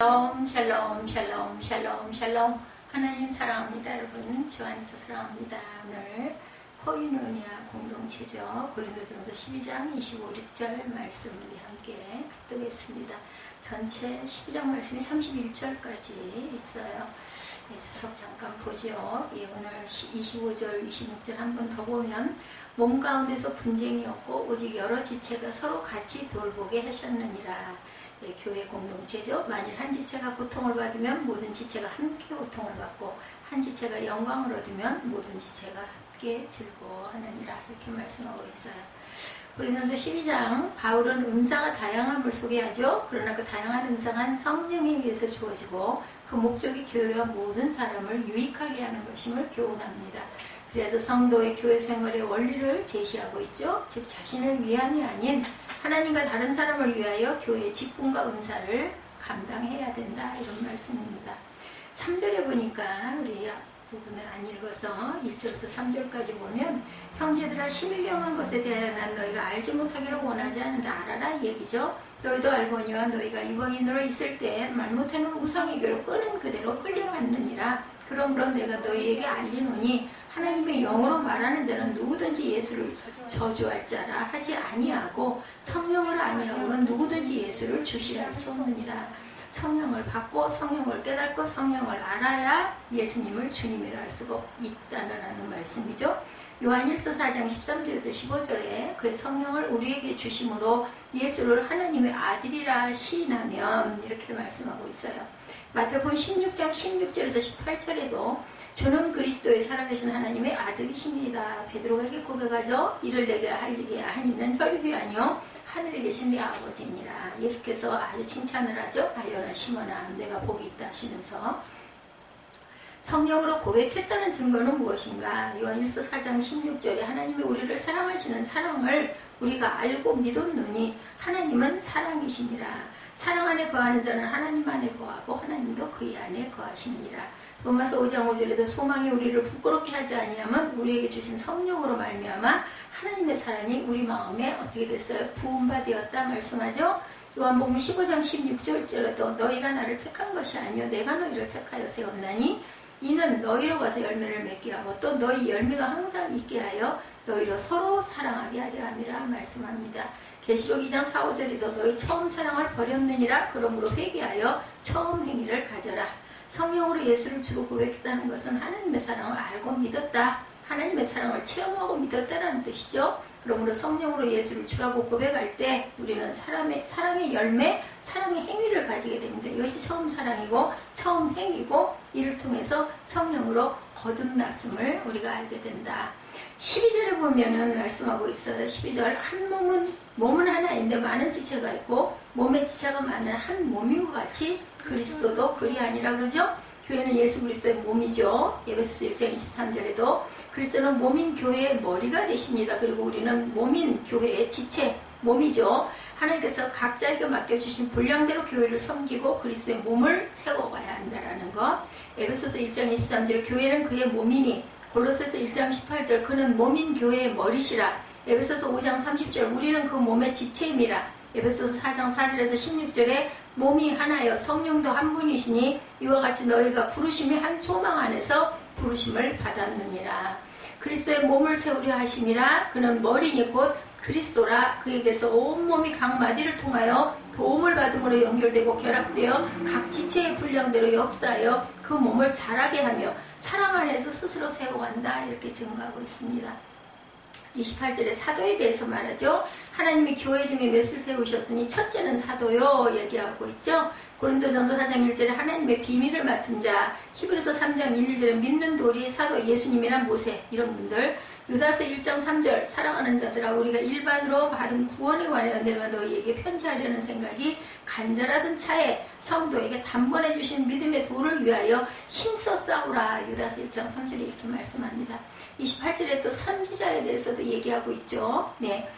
샬롬 샬롬 샬롬 샬롬 샬롬. 하나님 사랑합니다. 여러분 주 안에서 사랑합니다. 오늘 코이노니아 공동체죠. 고린도전서 12장 25절 말씀 우리 함께 듣겠습니다. 전체 12장 말씀이 31절까지 있어요. 주석 잠깐 보죠. 오늘 25절 26절 한 번 더 보면 몸 가운데서 분쟁이 없고 오직 여러 지체가 서로 같이 돌보게 하셨느니라. 교회 공동체죠. 만일 한 지체가 고통을 받으면 모든 지체가 함께 고통을 받고 한 지체가 영광을 얻으면 모든 지체가 함께 즐거워하느니라. 이렇게 말씀하고 있어요. 고린도전서 12장 바울은 은사가 다양함을 소개하죠. 그러나 그 다양한 은사가 성령에 의해서 주어지고 그 목적이 교회와 모든 사람을 유익하게 하는 것임을 교훈합니다. 그래서 성도의 교회 생활의 원리를 제시하고 있죠. 즉 자신을 위함이 아닌 하나님과 다른 사람을 위하여 교회의 직분과 은사를 감당해야 된다. 이런 말씀입니다. 3절에 보니까 우리 부분을 안 읽어서 1절부터 3절까지 보면 형제들아 신일경한 것에 대하여 난 너희가 알지 못하기를 원하지 않는다. 알아라 이 얘기죠. 너희도 알거니와 너희가 이방인으로 있을 때 말 못하는 우상의 교를 끄는 그대로 끌려갔느니라. 그러므로 내가 너희에게 알리노니 하나님의 영으로 말하는 자는 누구든지 예수를 저주할 자라 하지 아니하고 성령을 아니하고는 누구든지 예수를 주시할 수 없느니라. 성령을 받고 성령을 깨닫고 성령을 알아야 예수님을 주님이라 할 수가 있다는 말씀이죠. 요한일서 4장 13절에서 15절에 그의 성령을 우리에게 주심으로 예수를 하나님의 아들이라 시인하면 이렇게 말씀하고 있어요. 마태복음 16장 16절에서 18절에도 주는 그리스도의 살아계신 하나님의 아들이십니다. 베드로가 이렇게 고백하죠. 이를 내게 할 일이 아니는 혈육이 아니요 하늘에 계신 내 아버지니라. 예수께서 아주 칭찬을 하죠. 아여나 시몬아 내가 복이 있다 하시면서 성령으로 고백했다는 증거는 무엇인가? 요한일서 4장 16절에 하나님이 우리를 사랑하시는 사랑을 우리가 알고 믿었노니 하나님은 사랑이시니라. 사랑 안에 거하는 자는 하나님 안에 거하고 하나님도 그의 안에 거하시니라. 로마서 5장 5절에도 소망이 우리를 부끄럽게 하지 아니하면 우리에게 주신 성령으로 말미암아 하나님의 사랑이 우리 마음에 어떻게 됐어요? 부음바되었다 말씀하죠. 요한복음 15장 16절에도 너희가 나를 택한 것이 아니요 내가 너희를 택하여 세웠나니 이는 너희로 가서 열매를 맺게 하고 또 너희 열매가 항상 있게 하여 너희로 서로 사랑하게 하려 함이라 말씀합니다. 계시록 2장 4, 5절에도 너희 처음 사랑을 버렸느니라. 그러므로 회개하여 처음 행위를 가져라. 성령으로 예수를 주로 고백했다는 것은 하나님의 사랑을 알고 믿었다. 하나님의 사랑을 체험하고 믿었다라는 뜻이죠. 그러므로 성령으로 예수를 주라고 고백할 때 우리는 사랑의 열매, 사랑의 행위를 가지게 됩니다. 이것이 처음 사랑이고 처음 행위고 이를 통해서 성령으로 거듭났음을 우리가 알게 된다. 12절에 보면은 말씀하고 있어요. 12절 한 몸은 하나인데 많은 지체가 있고 몸의 지체가 많은 한 몸인 것 같이 그리스도도 그리 아니라 그러죠. 교회는 예수 그리스도의 몸이죠. 에베소서 1장 23절에도 그리스도는 몸인 교회의 머리가 되십니다. 그리고 우리는 몸인 교회의 지체, 몸이죠. 하나님께서 각자에게 맡겨주신 분량대로 교회를 섬기고 그리스도의 몸을 세워가야 한다는 것. 에베소서 1장 23절에 교회는 그의 몸이니 골로새서 1장 18절 그는 몸인 교회의 머리시라. 에베소서 5장 30절 우리는 그 몸의 지체임이라. 에베소서 4장 4절에서 16절에 몸이 하나여 성령도 한 분이시니 이와 같이 너희가 부르심이 한 소망 안에서 부르심을 받았느니라. 그리스도의 몸을 세우려 하심이라. 그는 머리니 곧 그리스도라. 그에게서 온몸이 각 마디를 통하여 도움을 받음으로 연결되고 결합되어 각 지체의 분량대로 역사하여 그 몸을 자라게 하며 사랑 안에서 스스로 세워간다. 이렇게 증거하고 있습니다. 28절에 사도에 대해서 말하죠. 하나님이 교회 중에 몇을 세우셨으니 첫째는 사도요 얘기하고 있죠. 고린도전서 4장 1절에 하나님의 비밀을 맡은 자, 히브리서 3장 1, 2절에 믿는 도리, 사도 예수님이란 모세 이런 분들, 유다서 1장 3절 사랑하는 자들아 우리가 일반으로 받은 구원에 관하여 내가 너희에게 편지하려는 생각이 간절하던 차에 성도에게 단번에 주신 믿음의 도를 위하여 힘써 싸우라. 유다서 1장 3절에 이렇게 말씀합니다. 28절에 또 선지자에 대해서도 얘기하고 있죠. 네.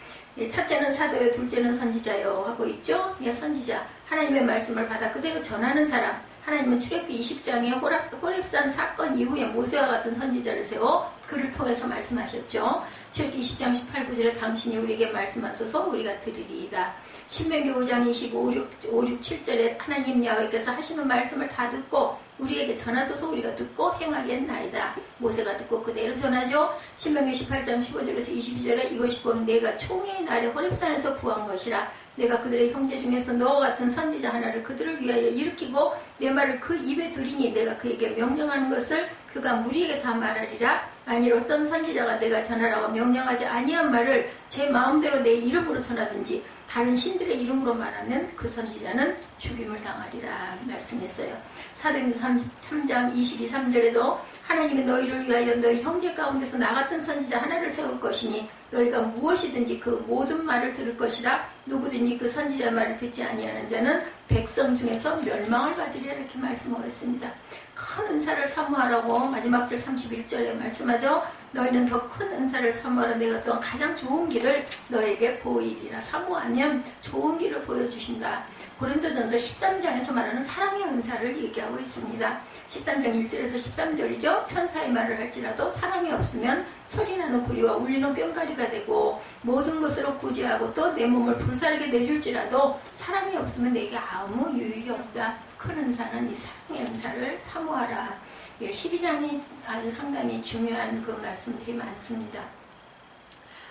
첫째는 사도요, 둘째는 선지자요 하고 있죠. 예, 선지자. 하나님의 말씀을 받아 그대로 전하는 사람. 하나님은 출애굽기 20장에 호렙산 사건 이후에 모세와 같은 선지자를 세워 그를 통해서 말씀하셨죠. 출애굽기 20장 18, 9절에 당신이 우리에게 말씀하소서 우리가 들으리이다. 신명기 5장 25, 6, 7절에 하나님 야훼께서 하시는 말씀을 다 듣고 우리에게 전하소서 우리가 듣고 행하겠나이다. 모세가 듣고 그대로 전하죠. 신명기 18장 15절에서 22절에 이것이 곧 내가 총회의 날에 호렙산에서 구한 것이라. 내가 그들의 형제 중에서 너와 같은 선지자 하나를 그들을 위하여 일으키고 내 말을 그 입에 두리니 내가 그에게 명령하는 것을 그가 무리에게 다 말하리라. 만일 어떤 선지자가 내가 전하라고 명령하지 아니한 말을 제 마음대로 내 이름으로 전하든지 다른 신들의 이름으로 말하면 그 선지자는 죽임을 당하리라 말씀했어요. 사도행전 3장 22, 3절에도 하나님이 너희를 위하여 너희 형제 가운데서 나 같은 선지자 하나를 세울 것이니 너희가 무엇이든지 그 모든 말을 들을 것이라. 누구든지 그 선지자 말을 듣지 아니하는 자는 백성 중에서 멸망을 받으리라 이렇게 말씀하고 있습니다. 큰 은사를 사모하라고 마지막 절 31절에 말씀하죠. 너희는 더 큰 은사를 사모하라. 내가 또한 가장 좋은 길을 너에게 보이리라. 사모하면 좋은 길을 보여주신다. 고린도전서 13장에서 말하는 사랑의 은사를 얘기하고 있습니다. 13장 1절에서 13절이죠. 천사의 말을 할지라도 사랑이 없으면 소리나는 구리와 울리는 꽹과리가 되고 모든 것으로 구제하고 또 내 몸을 불사르게 내줄지라도 사랑이 없으면 내게 아무 유익이 없다. 큰 은사는 이 사랑의 은사를 사모하라. 12장이 아주 상당히 중요한 그 말씀들이 많습니다.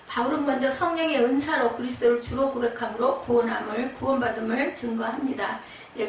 바울은 먼저 성령의 은사로 그리스도를 주로 고백함으로 구원받음을 증거합니다.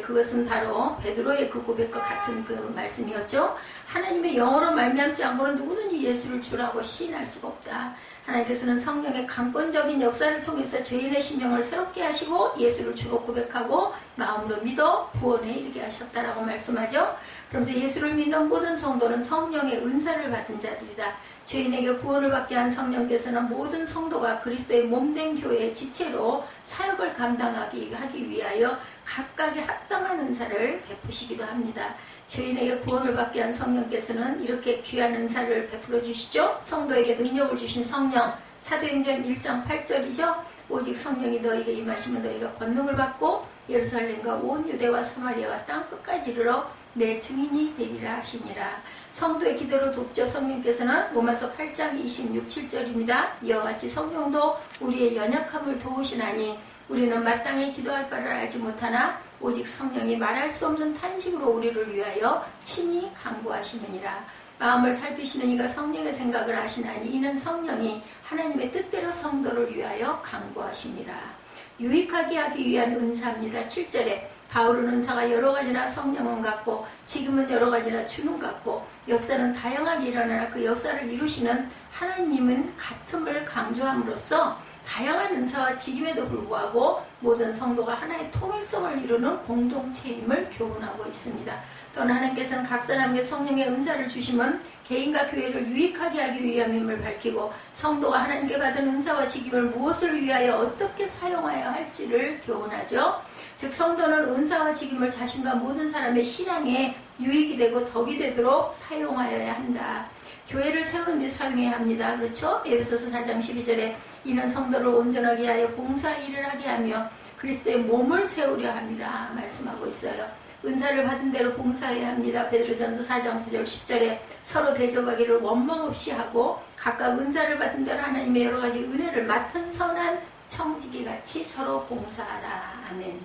그것은 바로 베드로의 그 고백과 같은 그 말씀이었죠. 하나님의 영어로 말미암지 않고는 누구든지 예수를 주라고 시인할 수가 없다. 하나님께서는 성령의 강권적인 역사를 통해서 죄인의 심령을 새롭게 하시고 예수를 주로 고백하고 마음으로 믿어 구원에 이르게 하셨다라고 말씀하죠. 그러면서 예수를 믿는 모든 성도는 성령의 은사를 받은 자들이다. 죄인에게 구원을 받게 한 성령께서는 모든 성도가 그리스도의 몸된 교회의 지체로 사역을 감당하기 위하여 각각의 합당한 은사를 베푸시기도 합니다. 죄인에게 구원을 받게 한 성령께서는 이렇게 귀한 은사를 베풀어 주시죠. 성도에게 능력을 주신 성령, 사도행전 1장 8절이죠. 오직 성령이 너에게 임하시면 너희가 권능을 받고 예루살렘과 온 유대와 사마리아와 땅끝까지 이르러 내 증인이 되리라 하시니라. 성도의 기도를 돕죠. 성령께서는 로마서 8장 26, 7절입니다. 이와 같이 성령도 우리의 연약함을 도우시나니 우리는 마땅히 기도할 바를 알지 못하나 오직 성령이 말할 수 없는 탄식으로 우리를 위하여 친히 간구하시느니라. 마음을 살피시는 이가 성령의 생각을 아시나니 이는 성령이 하나님의 뜻대로 성도를 위하여 간구하시니라. 유익하게 하기 위한 은사입니다. 7절에 바울은 은사가 여러 가지나 성령은 같고 지금은 여러 가지나 주는 같고 역사는 다양하게 일어나나 그 역사를 이루시는 하나님은 같음을 강조함으로써 다양한 은사와 직임에도 불구하고 모든 성도가 하나의 통일성을 이루는 공동체임을 교훈하고 있습니다. 또한 하나님께서는 각 사람에게 성령의 은사를 주심은 개인과 교회를 유익하게 하기 위함임을 밝히고 성도가 하나님께 받은 은사와 직임을 무엇을 위하여 어떻게 사용하여야 할지를 교훈하죠. 즉 성도는 은사와 직임을 자신과 모든 사람의 신앙에 유익이 되고 덕이 되도록 사용하여야 한다. 교회를 세우는 데 사용해야 합니다. 그렇죠? 에베소서 4장 12절에 이는 성도를 온전하게 하여 봉사 일을 하게 하며 그리스도의 몸을 세우려 함이라 말씀하고 있어요. 은사를 받은 대로 봉사해야 합니다. 베드로전서 4장 9절 10절에 서로 대접하기를 원망 없이 하고 각각 은사를 받은 대로 하나님의 여러 가지 은혜를 맡은 선한 청지기 같이 서로 봉사하라. 아멘.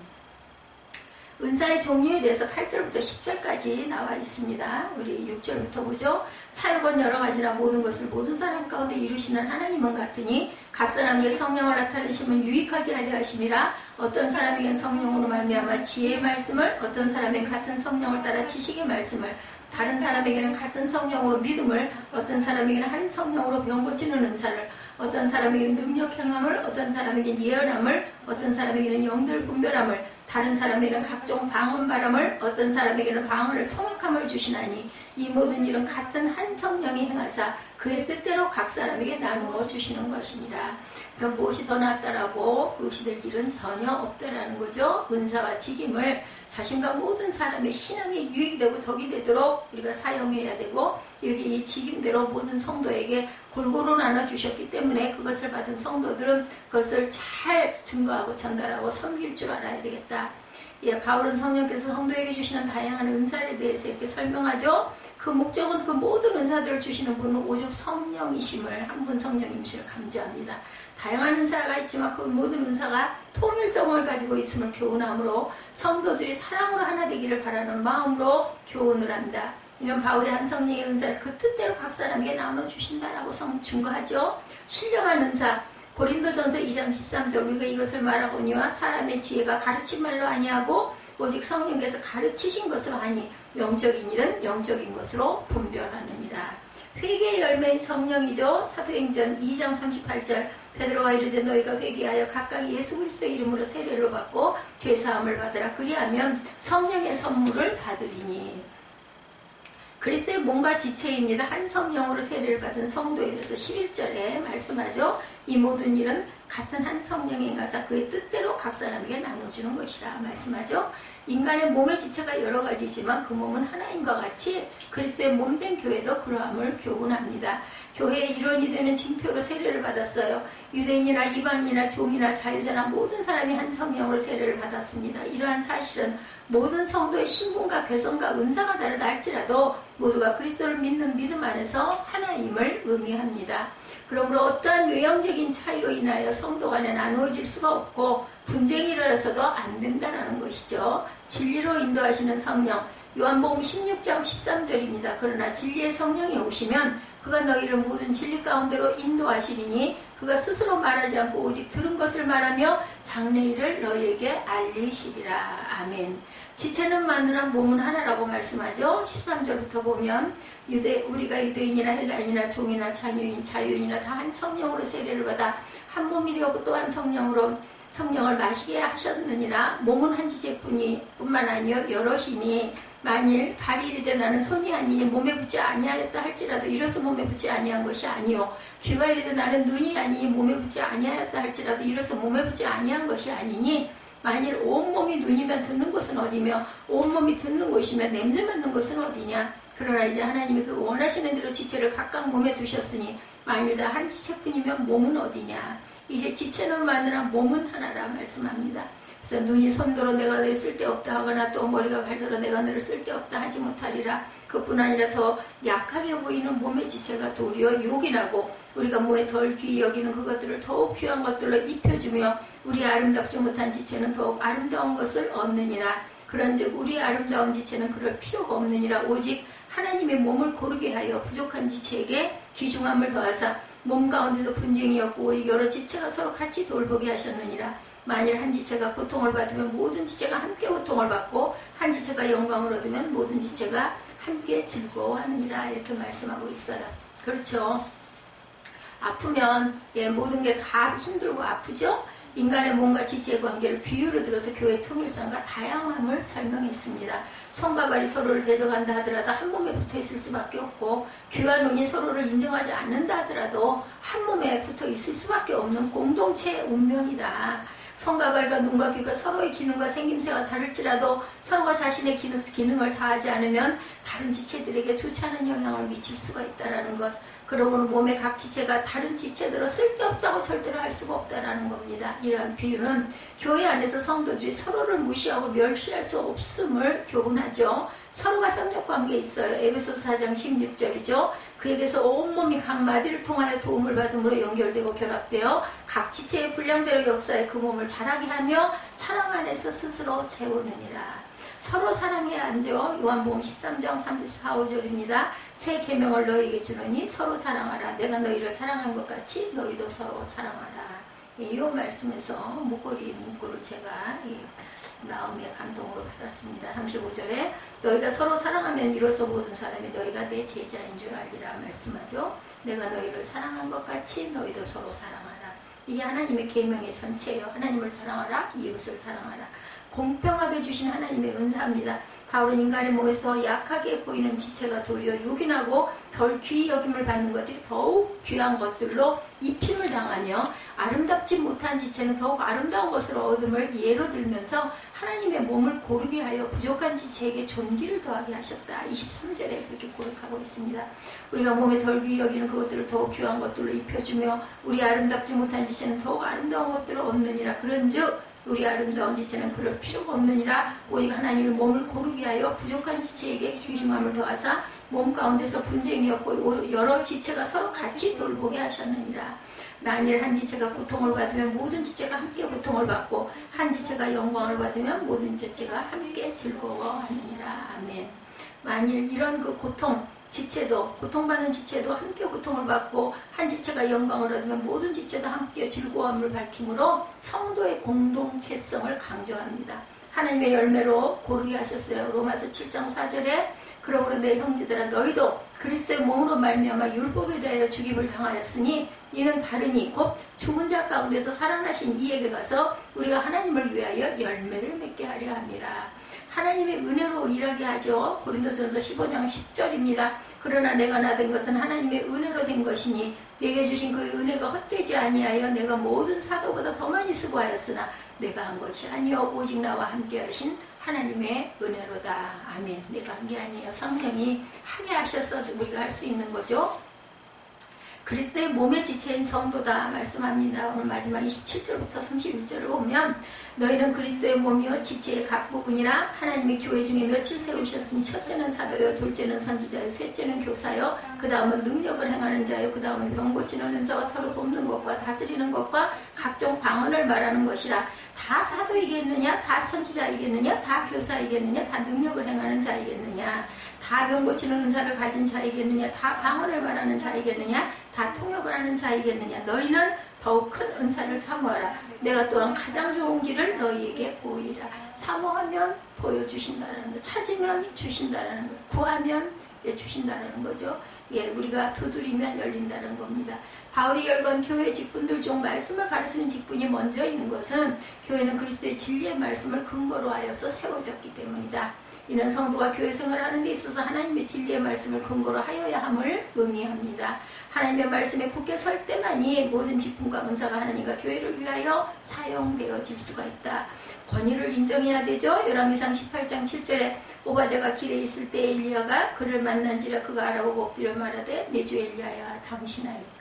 은사의 종류에 대해서 8절부터 10절까지 나와 있습니다. 우리 6절부터 보죠. 사역은 여러 가지나 모든 것을 모든 사람 가운데 이루시는 하나님은 같으니 각 사람에게 성령을 나타내시면 유익하게 하려 하심이라. 어떤 사람에게는 성령으로 말미암아 지혜의 말씀을, 어떤 사람에게는 같은 성령을 따라 지식의 말씀을, 다른 사람에게는 같은 성령으로 믿음을, 어떤 사람에게는 한 성령으로 병 고치는 은사를, 어떤 사람에게는 능력 행함을, 어떤 사람에게는 예언함을, 어떤 사람에게는 영들 분별함을, 다른 사람에게는 각종 방언 바람을, 어떤 사람에게는 방언을 통역함을 주시나니 이 모든 일은 같은 한 성령이 행하사 그의 뜻대로 각 사람에게 나누어 주시는 것이니라. 그러니까 무엇이 더 낫다라고 그것이 될 일은 전혀 없다라는 거죠. 은사와 직임을 자신과 모든 사람의 신앙에 유익이 되고 덕이 되도록 우리가 사용해야 되고 이렇게 이 직임대로 모든 성도에게 골고루 나눠주셨기 때문에 그것을 받은 성도들은 그것을 잘 증거하고 전달하고 섬길 줄 알아야 되겠다. 예, 바울은 성령께서 성도에게 주시는 다양한 은사에 대해서 이렇게 설명하죠. 그 목적은 그 모든 은사들을 주시는 분은 오직 성령이심을, 한 분 성령이심을 강조합니다. 다양한 은사가 있지만 그 모든 은사가 통일성을 가지고 있음을 교훈함으로 성도들이 사랑으로 하나 되기를 바라는 마음으로 교훈을 한다. 이런 바울의 한 성령의 은사를 그 뜻대로 각 사람에게 나눠주신다라고 증거하죠. 신령한 은사, 고린도전서 2장 13절, 우리가 이것을 말하거니와 사람의 지혜가 가르친 말로 아니하고 오직 성령께서 가르치신 것으로 하니 영적인 일은 영적인 것으로 분별하느니라. 회개의 열매인 성령이죠. 사도행전 2장 38절, 베드로가 이르되 너희가 회개하여 각각 예수 그리스도의 이름으로 세례를 받고 죄사함을 받으라. 그리하면 성령의 선물을 받으리니. 그리스도의 몸과 지체입니다. 한 성령으로 세례를 받은 성도에 대해서 11절에 말씀하죠. 이 모든 일은 같은 한 성령의 가사 그의 뜻대로 각 사람에게 나눠주는 것이라 말씀하죠. 인간의 몸의 지체가 여러 가지지만 그 몸은 하나인 것 같이 그리스도의 몸된 교회도 그러함을 교훈합니다. 교회의 일원이 되는 징표로 세례를 받았어요. 유대인이나 이방인이나 종이나 자유자나 모든 사람이 한 성령으로 세례를 받았습니다. 이러한 사실은 모든 성도의 신분과 개성과 은사가 다르다 할지라도 모두가 그리스도를 믿는 믿음 안에서 하나임을 의미합니다. 그러므로 어떠한 외형적인 차이로 인하여 성도 간에 나누어질 수가 없고 분쟁이 일어나서도 안 된다는 것이죠. 진리로 인도하시는 성령, 요한복음 16장 13절입니다. 그러나 진리의 성령이 오시면 그가 너희를 모든 진리 가운데로 인도하시리니 그가 스스로 말하지 않고 오직 들은 것을 말하며 장래일을 너희에게 알리시리라. 아멘. 지체는 마누라 몸은 하나라고 말씀하죠. 13절부터 보면 우리가 유대인이나 헬라인이나 종이나 자유인이나 다 한 성령으로 세례를 받아 한 몸이 되었고 또 한 성령을 마시게 하셨느니라. 몸은 한 지체뿐만 아니요 여럿이니 만일 발이 이르되 나는 손이 아니니 몸에 붙지 아니하였다 할지라도 이로써 몸에 붙지 아니한 것이 아니요 귀가 이르되 나는 눈이 아니니 몸에 붙지 아니하였다 할지라도 이로써 몸에 붙지 아니한 것이 아니니 만일 온몸이 눈이면 듣는 곳은 어디며 온몸이 듣는 곳이면 냄새 맡는 곳은 어디냐. 그러나 이제 하나님이 그 원하시는 대로 지체를 각각 몸에 두셨으니 만일 다 한 지체뿐이면 몸은 어디냐. 이제 지체는 마누라 몸은 하나라 말씀합니다. 그래서 눈이 손도로 내가 너를 쓸데없다 하거나 또 머리가 발도로 내가 너를 쓸데없다 하지 못하리라. 그뿐 아니라 더 약하게 보이는 몸의 지체가 도리어 욕이라고 우리가 몸에 덜 귀히 여기는 그것들을 더욱 귀한 것들로 입혀주며 우리 아름답지 못한 지체는 더욱 아름다운 것을 얻느니라. 그런즉 우리 아름다운 지체는 그럴 필요가 없느니라. 오직 하나님의 몸을 고르게 하여 부족한 지체에게 귀중함을 더하사 몸 가운데도 분쟁이 없고 여러 지체가 서로 같이 돌보게 하셨느니라. 만일 한 지체가 고통을 받으면 모든 지체가 함께 고통을 받고 한 지체가 영광을 얻으면 모든 지체가 함께 즐거워하느니라. 이렇게 말씀하고 있어요. 그렇죠. 아프면 모든 게 다 힘들고 아프죠. 인간의 몸과 지체의 관계를 비유로 들어서 교회의 통일성과 다양함을 설명했습니다. 손과 발이 서로를 대적한다 하더라도 한 몸에 붙어 있을 수밖에 없고 귀와 눈이 서로를 인정하지 않는다 하더라도 한 몸에 붙어 있을 수밖에 없는 공동체의 운명이다. 손과 발과 눈과 귀가 서로의 기능과 생김새가 다를지라도 서로가 자신의 기능을 다하지 않으면 다른 지체들에게 좋지 않은 영향을 미칠 수가 있다는 것. 그러므로 몸의 각 지체가 다른 지체대로 쓸데없다고 설득을 할 수가 없다는 겁니다. 이러한 비유는 교회 안에서 성도들이 서로를 무시하고 멸시할 수 없음을 교훈하죠. 서로가 협력관계에 있어요. 에베소서 4장 16절이죠. 그에게서 온몸이 각 마디를 통하여 도움을 받음으로 연결되고 결합되어 각 지체의 분량대로 역사에 그 몸을 자라게 하며 사랑 안에서 스스로 세우느니라. 서로 사랑해야 한죠. 요한복음 13장 34, 5절입니다. 새 계명을 너희에게 주노니 서로 사랑하라. 내가 너희를 사랑한 것 같이 너희도 서로 사랑하라. 이 말씀에서 목걸이 문구를 제가 마음의 감동으로 받았습니다. 35절에 너희가 서로 사랑하면 이로써 모든 사람이 너희가 내 제자인 줄 알리라 말씀하죠. 내가 너희를 사랑한 것 같이 너희도 서로 사랑하라. 이게 하나님의 계명의 전체예요. 하나님을 사랑하라, 이웃을 사랑하라. 공평하게 주신 하나님의 은사입니다. 바울은 인간의 몸에서 약하게 보이는 지체가 도리어 요긴하고 덜 귀히 여김을 받는 것들이 더욱 귀한 것들로 입힘을 당하며 아름답지 못한 지체는 더욱 아름다운 것으로 얻음을 예로 들면서 하나님의 몸을 고르게 하여 부족한 지체에게 존귀를 더하게 하셨다. 23절에 그렇게 고백하고 있습니다. 우리가 몸에 덜 귀히 여기는 그것들을 더욱 귀한 것들로 입혀주며 우리 아름답지 못한 지체는 더욱 아름다운 것들을 얻느니라. 그런즉 우리 아름다운 지체는 그럴 필요가 없느니라. 오직 하나님의 몸을 고르게 하여 부족한 지체에게 귀중함을 더하사 몸 가운데서 분쟁이 없고 여러 지체가 서로 같이 돌보게 하셨느니라. 만일 한 지체가 고통을 받으면 모든 지체가 함께 고통을 받고 한 지체가 영광을 받으면 모든 지체가 함께 즐거워하느니라. 아멘. 만일 이런 그 고통받는 지체도 함께 고통을 받고 한 지체가 영광을 얻으면 모든 지체도 함께 즐거움을 밝힘으로 성도의 공동체성을 강조합니다. 하나님의 열매로 고르게 하셨어요. 로마서 7장 4절에 그러므로 내 형제들아 너희도 그리스도의 몸으로 말미암아 율법에 대하여 죽임을 당하였으니 이는 다르니 곧 죽은 자 가운데서 살아나신 이에게 가서 우리가 하나님을 위하여 열매를 맺게 하려 함이라. 하나님의 은혜로 일하게 하죠. 고린도전서 15장 10절입니다. 그러나 내가 나된 것은 하나님의 은혜로 된 것이니 내게 주신 그 은혜가 헛되지 아니하여 내가 모든 사도보다 더 많이 수고하였으나 내가 한 것이 아니요 오직 나와 함께 하신 하나님의 은혜로다. 아멘. 내가 한 게 아니에요. 성령이 하게 하셔서 우리가 할 수 있는 거죠. 그리스도의 몸의 지체인 성도다 말씀합니다. 오늘 마지막 27절부터 31절을 보면 너희는 그리스도의 몸이요 지체의 각 부분이라 하나님의 교회 중에 며칠 세우셨으니 첫째는 사도요 둘째는 선지자요 셋째는 교사요 그 다음은 능력을 행하는 자요 그 다음은 병 고치는 은사와 서로 돕는 것과 다스리는 것과 각종 방언을 말하는 것이라. 다 사도이겠느냐? 다 선지자이겠느냐? 다 교사이겠느냐? 다 능력을 행하는 자이겠느냐? 다 병 고치는 은사를 가진 자이겠느냐? 다 방언을 말하는 자이겠느냐? 다 통역을 하는 자이겠느냐? 너희는 더욱 큰 은사를 사모하라. 내가 또한 가장 좋은 길을 너희에게 보이라. 사모하면 보여주신다는 것, 찾으면 주신다는 것, 구하면 주신다는 거죠. 우리가 두드리면 열린다는 겁니다. 바울이 열건 교회 직분들 중 말씀을 가르치는 직분이 먼저 있는 것은 교회는 그리스도의 진리의 말씀을 근거로 하여서 세워졌기 때문이다. 이는 성도가 교회 생활하는 데 있어서 하나님의 진리의 말씀을 근거로 하여야 함을 의미합니다. 하나님의 말씀에 굳게 설 때만이 모든 직분과 은사가 하나님과 교회를 위하여 사용되어질 수가 있다. 권위를 인정해야 되죠. 열왕기상 18장 7절에 오바댜가 길에 있을 때 엘리야가 그를 만난지라 그가 알아보고 엎드려 말하되 내 주 엘리야야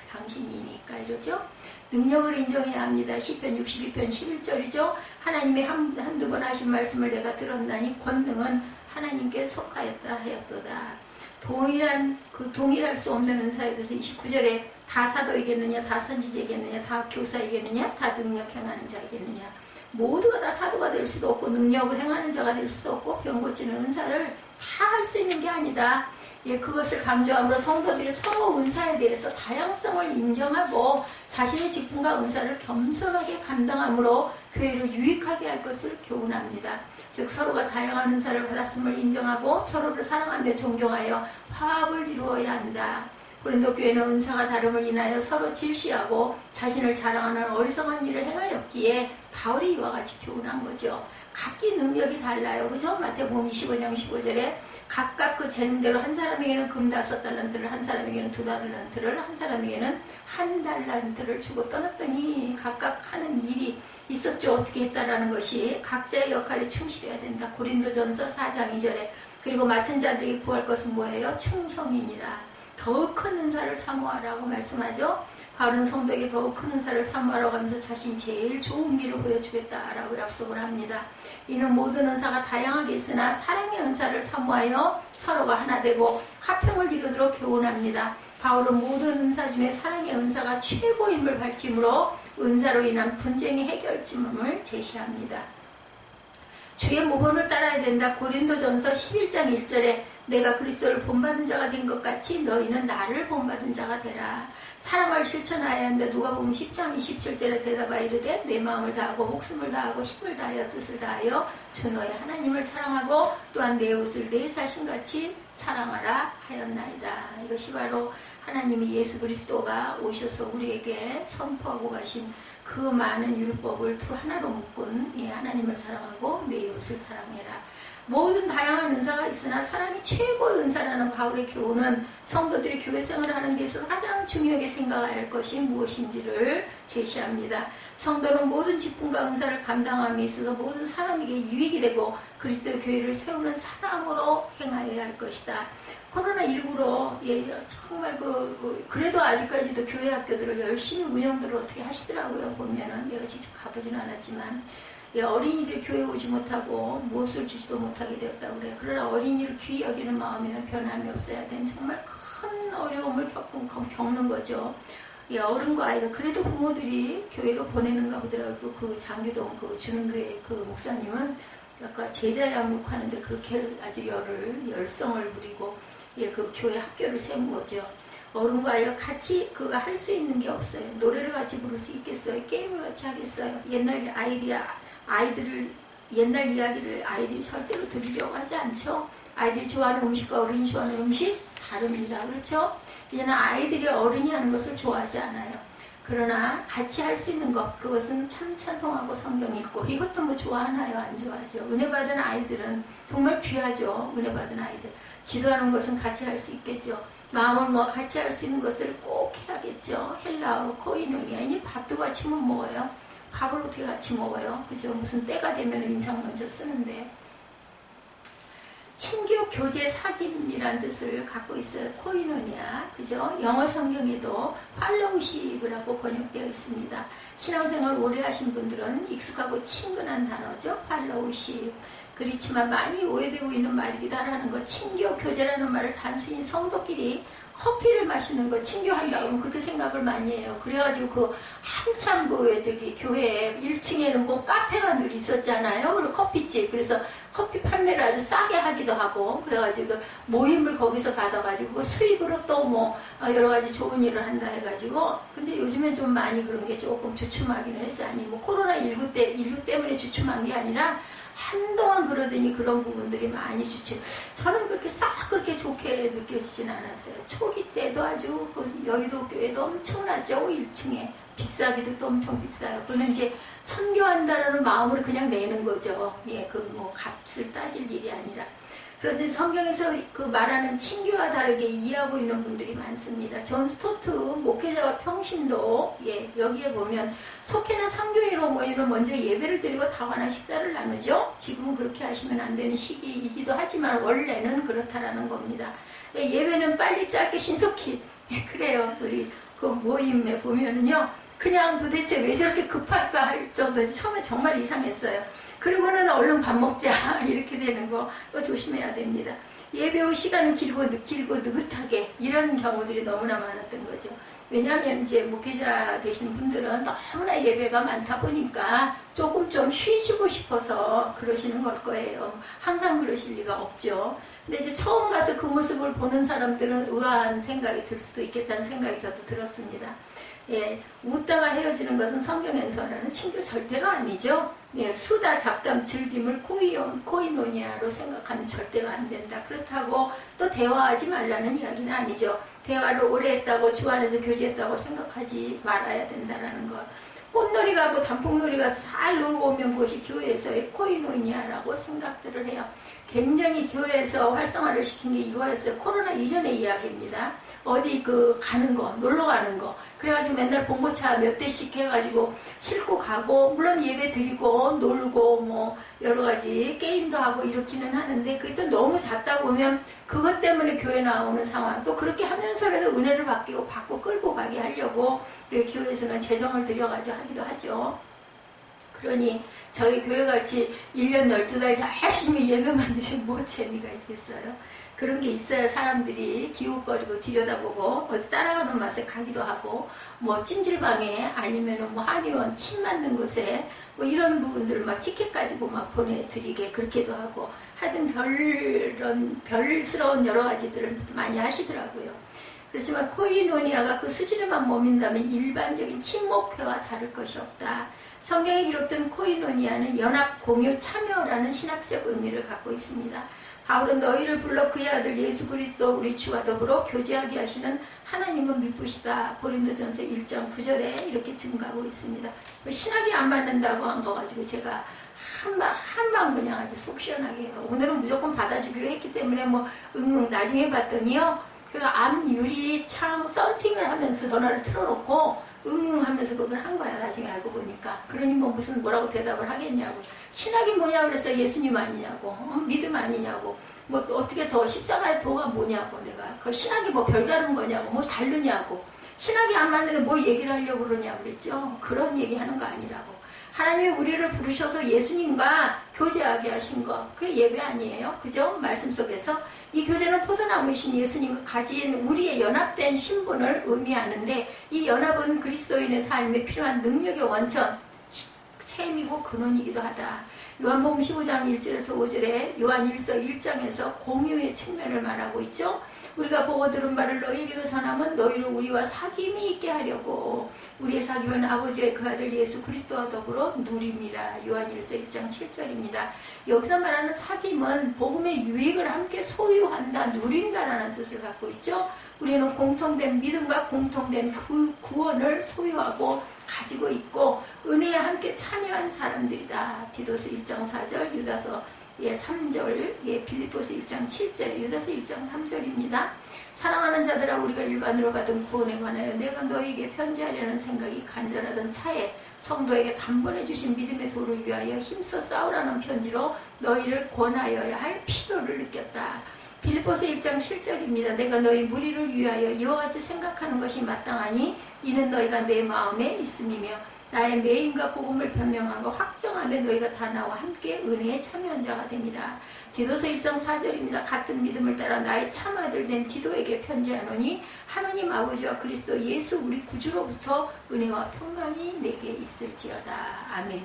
당신이니까 이러죠. 능력을 인정해야 합니다. 시편 62편 11절이죠. 하나님의 한두 번 하신 말씀을 내가 들었나니 권능은 하나님께 속하였다 하였도다. 동일할 수 없는 은사에 대해서 29절에 다 사도이겠느냐, 다 선지자이겠느냐, 다 교사이겠느냐, 다 능력 행하는 자이겠느냐. 모두가 다 사도가 될 수도 없고 능력을 행하는 자가 될 수도 없고 병 고치는 은사를 다 할 수 있는 게 아니다. 그것을 강조함으로 성도들이 서로 은사에 대해서 다양성을 인정하고 자신의 직분과 은사를 겸손하게 감당함으로 교회를 유익하게 할 것을 교훈합니다. 즉 서로가 다양한 은사를 받았음을 인정하고 서로를 사랑하며 존경하여 화합을 이루어야 한다. 고린도 교회는 은사가 다름을 인하여 서로 질시하고 자신을 자랑하는 어리석은 일을 행하였기에 바울이 이와 같이 교훈한 거죠. 각기 능력이 달라요. 그죠? 마태복음 25장 15절에 각각 그 재능대로 한 사람에게는 금 5달란트를, 한 사람에게는 2달란트를, 한 사람에게는 1달란트를 주고 떠났더니 각각 하는 일이 있었죠. 어떻게 했다라는 것이 각자의 역할에 충실해야 된다. 고린도전서 4장 2절에 그리고 맡은 자들에게 구할 것은 뭐예요? 충성이니라. 더욱 큰 은사를 사모하라고 말씀하죠. 바울은 성도에게 더욱 큰 은사를 사모하라고 하면서 자신이 제일 좋은 길을 보여주겠다라고 약속을 합니다. 이는 모든 은사가 다양하게 있으나 사랑의 은사를 사모하여 서로가 하나 되고 화평을 이루도록 교훈합니다. 바울은 모든 은사 중에 사랑의 은사가 최고임을 밝힘으로 은사로 인한 분쟁의 해결점을 제시합니다. 주의 모본을 따라야 된다. 고린도전서 11장 1절에 내가 그리스도를 본받은 자가 된 것 같이 너희는 나를 본받은 자가 되라. 사랑을 실천해야 하는데 누가복음 10장 27절에 대답하여 이르되 내 마음을 다하고 목숨을 다하고 힘을 다하여 뜻을 다하여 주 너의 하나님을 사랑하고 또한 내 이웃을 내 자신같이 사랑하라 하였나이다. 이것이 바로 하나님이 예수 그리스도가 오셔서 우리에게 선포하고 가신 그 많은 율법을 두 하나로 묶은 하나님을 사랑하고 내 이웃을 사랑해라. 모든 다양한 은사가 있으나 사랑이 최고의 은사라는 바울의 교훈은 성도들이 교회 생활을 하는 데 있어서 가장 중요하게 생각해야 할 것이 무엇인지를 제시합니다. 성도는 모든 직분과 은사를 감당함에 있어서 모든 사람에게 유익이 되고 그리스도의 교회를 세우는 사랑으로 행하여야 할 것이다. 코로나19로 정말 그래도 아직까지도 교회 학교들을 열심히 운영들을 어떻게 하시더라고요. 보면은 내가 직접 가보지는 않았지만 어린이들이 교회에 오지 못하고 무엇을 주지도 못하게 되었다고 그래요. 그러나 어린이를 귀히 여기는 마음에는 변함이 없어야 되는 정말 큰 어려움을 겪는 거죠. 어른과 아이들, 그래도 부모들이 교회로 보내는가 보더라고. 그 장교동 그 주는교회 그 목사님은 약간 제자 양육하는데 그렇게 아주 열성을 부리고 그 교회 학교를 세운 거죠. 어른과 아이가 같이 그가 할 수 있는 게 없어요. 노래를 같이 부를 수 있겠어요? 게임을 같이 하겠어요? 옛날 이야기를 아이들이 절대로 들으려고 하지 않죠. 아이들이 좋아하는 음식과 어른이 좋아하는 음식 다릅니다. 그렇죠? 이제는 아이들이 어른이 하는 것을 좋아하지 않아요. 그러나 같이 할 수 있는 것, 그것은 참 찬송하고 성경 읽고, 이것도 뭐 좋아하나요? 안 좋아하죠. 은혜 받은 아이들은 정말 귀하죠. 은혜 받은 아이들. 기도하는 것은 같이 할 수 있겠죠. 마음을 뭐 같이 할 수 있는 것을 꼭 해야겠죠. 헬라어, 코이노니아. 이니 밥도 같이 못 먹어요. 밥을 어떻게 같이 먹어요? 그죠? 무슨 때가 되면 인상 먼저 쓰는데. 친교, 교제, 사귐이라는 뜻을 갖고 있어요. 코이노니아. 그죠? 영어 성경에도 팔로우십이라고 번역되어 있습니다. 신앙생활 오래 하신 분들은 익숙하고 친근한 단어죠. 팔로우십. 그렇지만 많이 오해되고 있는 말이기도 하라는 거. 친교, 교제라는 말을 단순히 성도끼리 커피를 마시는 거 친교한다 그러면 그렇게 생각을 많이 해요. 그래가지고 한참 교회 1층에는 뭐 카페가 늘 있었잖아요. 그리고 커피집. 그래서 커피 판매를 아주 싸게 하기도 하고, 그래가지고 모임을 거기서 받아가지고 수익으로 또 뭐 여러 가지 좋은 일을 한다 해가지고. 근데 요즘엔 좀 많이 그런 게 조금 주춤하기는 했어요. 아니 뭐 코로나19 때문에 주춤한 게 아니라 한동안 그러더니 그런 부분들이 많이 주춤. 저는 그렇게 좋게 느껴지진 않았어요. 초기 때도 아주 여의도 교회도 엄청나죠. 1층에 비싸기도 또 엄청 비싸요. 그는 이제 선교한다라는 마음으로 그냥 내는 거죠. 그 뭐 값을 따질 일이 아니라. 그래서 성경에서 그 말하는 친교와 다르게 이해하고 있는 분들이 많습니다. 존 스토트 목회자와 평신도 여기에 보면 속해는 선교회로 모이면 먼저 예배를 드리고 다관한 식사를 나누죠. 지금은 그렇게 하시면 안 되는 시기이기도 하지만 원래는 그렇다라는 겁니다. 예배는 빨리 짧게 신속히 그래요. 우리 그 모임에 보면은요. 그냥 도대체 왜 저렇게 급할까 할 정도지. 처음에 정말 이상했어요. 그리고는 얼른 밥 먹자 이렇게 되는 거 조심해야 됩니다. 예배 후 시간은 길고 느긋하게 이런 경우들이 너무나 많았던 거죠. 왜냐하면 이제 목회자 되신 분들은 너무나 예배가 많다 보니까 조금 좀 쉬시고 싶어서 그러시는 걸 거예요. 항상 그러실 리가 없죠. 근데 이제 처음 가서 그 모습을 보는 사람들은 의아한 생각이 들 수도 있겠다는 생각이 저도 들었습니다. 웃다가 헤어지는 것은 성경에서 말하는 친교 절대로 아니죠. 수다, 잡담, 즐김을 코이노니아로 생각하면 절대로 안 된다. 그렇다고 또 대화하지 말라는 이야기는 아니죠. 대화를 오래 했다고 주 안에서 교제했다고 생각하지 말아야 된다는 것. 꽃놀이 가고 단풍놀이 가서 잘 놀고 오면 그것이 교회에서의 코이노니아라고 생각들을 해요. 굉장히 교회에서 활성화를 시킨 게 이거였어요. 코로나 이전의 이야기입니다. 어디 가는 거, 놀러 가는 거. 그래가지고 맨날 봉고차 몇 대씩 해가지고 싣고 가고, 물론 예배 드리고, 놀고, 뭐, 여러 가지 게임도 하고 이렇기는 하는데, 그게 또 너무 잦다 보면 그것 때문에 교회 나오는 상황, 또 그렇게 하면서라도 은혜를 받고 끌고 가게 하려고 교회에서는 재정을 들여가지고 하기도 하죠. 그러니 저희 교회같이 1년 12달 열심히 예배만 드리면 뭐 재미가 있겠어요. 그런 게 있어야 사람들이 기웃거리고 들여다보고 어디 따라가는 맛에 가기도 하고, 뭐 찜질방에 아니면은 뭐 한의원 침 맞는 곳에 뭐 이런 부분들을 막 티켓 가지고 막 보내드리게 그렇게도 하고, 하여튼 별스러운 여러 가지들을 많이 하시더라고요. 그렇지만 코이노니아가 그 수준에만 머민다면 일반적인 친목회와 다를 것이 없다. 성경에 기록된 코이노니아는 연합, 공유, 참여라는 신학적 의미를 갖고 있습니다. 바울은 너희를 불러 그의 아들 예수 그리스도 우리 주와 더불어 교제하게 하시는 하나님은 미쁘시다. 고린도전서 1장 9절에 이렇게 증가하고 있습니다. 신학이 안 맞는다고 한 거 가지고 제가 한방 그냥 아주 속 시원하게 해요. 오늘은 무조건 받아주기로 했기 때문에 뭐 나중에 봤더니요. 암 유리 창 썬팅을 하면서 전화를 틀어놓고 하면서 그걸 한 거야. 나중에 알고 보니까. 그러니 뭐라고 대답을 하겠냐고. 신학이 뭐냐 그래서 예수님 아니냐고. 믿음 아니냐고. 뭐 어떻게 더 십자가의 도가 뭐냐고. 내가 그 신학이 뭐 별다른 거냐고. 뭐 다르냐고. 신학이 안 맞는데 뭘 얘기를 하려고 그러냐고 그랬죠. 그런 얘기 하는 거 아니라고. 하나님이 우리를 부르셔서 예수님과 교제하게 하신 것, 그게 예배 아니에요? 그죠? 말씀 속에서 이 교제는 포도나무이신 예수님과 가진 우리의 연합된 신분을 의미하는데, 이 연합은 그리스도인의 삶에 필요한 능력의 원천, 셈이고 근원이기도 하다. 요한복음 15장 1절에서 5절에 요한 1서 1장에서 공유의 측면을 말하고 있죠. 우리가 보고 들은 바를 너희에게도 전하면 너희로 우리와 사귐이 있게 하려고, 우리의 사귐은 아버지의 그 아들 예수 그리스도와 더불어 누림이라. 요한 1서 1장 7절입니다. 여기서 말하는 사귐은 복음의 유익을 함께 소유한다, 누린다라는 뜻을 갖고 있죠. 우리는 공통된 믿음과 공통된 구원을 소유하고 가지고 있고 은혜에 함께 참여한 사람들이다. 디도서 1장 4절, 유다서 3절, 빌립보서 1장 7절, 유다서 1장 3절입니다. 사랑하는 자들아, 우리가 일반으로 받은 구원에 관하여 내가 너희에게 편지하려는 생각이 간절하던 차에 성도에게 단번에 주신 믿음의 도를 위하여 힘써 싸우라는 편지로 너희를 권하여야 할 필요를 느꼈다. 빌립보서 1장 7절입니다. 내가 너희 무리를 위하여 이와 같이 생각하는 것이 마땅하니 이는 너희가 내 마음에 있음이며 나의 매임과 복음을 변명하고 확정하며 너희가 다 나와 함께 은혜에 참여한 자가 됩니다. 디도서 1장 4절입니다. 같은 믿음을 따라 나의 참아들 된 디도에게 편지하노니 하나님 아버지와 그리스도 예수 우리 구주로부터 은혜와 평강이 내게 있을지어다. 아멘.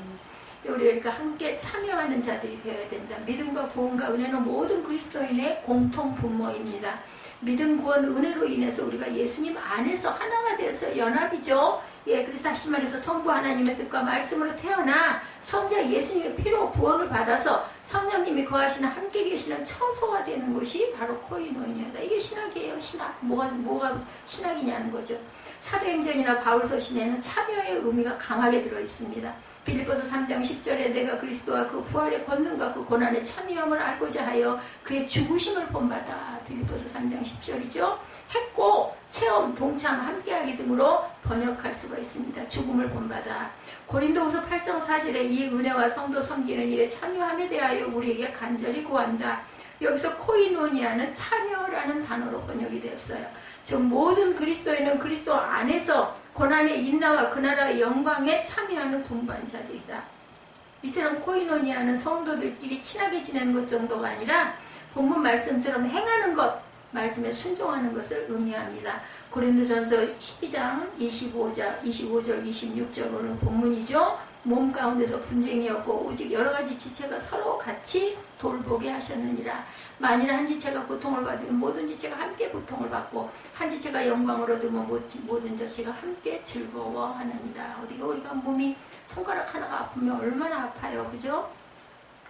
우리가 함께 참여하는 자들이 되어야 된다. 믿음과 구원과 은혜는 모든 그리스도인의 공통 분모입니다. 믿음, 구원, 은혜로 인해서 우리가 예수님 안에서 하나가 되어서 연합이죠. 그래서 다시 말해서 성부 하나님의 뜻과 말씀으로 태어나 성자 예수님의 피로 구원을 받아서 성령님이 거하시는 함께 계시는 처소가 되는 것이 바로 코이노니아다. 이게 신학이에요. 신학. 뭐가 신학이냐는 거죠. 사도행전이나 바울서신에는 참여의 의미가 강하게 들어있습니다. 빌립보서 3장 10절에 내가 그리스도와 그 부활의 권능과 그 고난에 참여함을 알고자 하여 그의 죽으심을 본받아. 빌립보서 3장 10절이죠. 했고 체험, 동참, 함께하기 등으로 번역할 수가 있습니다. 죽음을 본받아. 고린도후서 8장 4절에 이 은혜와 성도 섬기는 일에 참여함에 대하여 우리에게 간절히 구한다. 여기서 코이노니아는 참여라는 단어로 번역이 되었어요. 즉 모든 그리스도인은 그리스도 안에서 고난의 인나와 그 나라의 영광에 참여하는 동반자들이다. 이처럼 코이노니아는 성도들끼리 친하게 지내는 것 정도가 아니라 본문 말씀처럼 행하는 것, 말씀에 순종하는 것을 의미합니다. 고린도전서 12장 25절, 26절 오늘 본문이죠. 몸 가운데서 분쟁이었고 오직 여러 가지 지체가 서로 같이 돌보게 하셨느니라. 만일 한 지체가 고통을 받으면 모든 지체가 함께 고통을 받고 한 지체가 영광을 얻으면 모든 지체가 함께 즐거워하느니라. 우리가 몸이 손가락 하나가 아프면 얼마나 아파요, 그죠?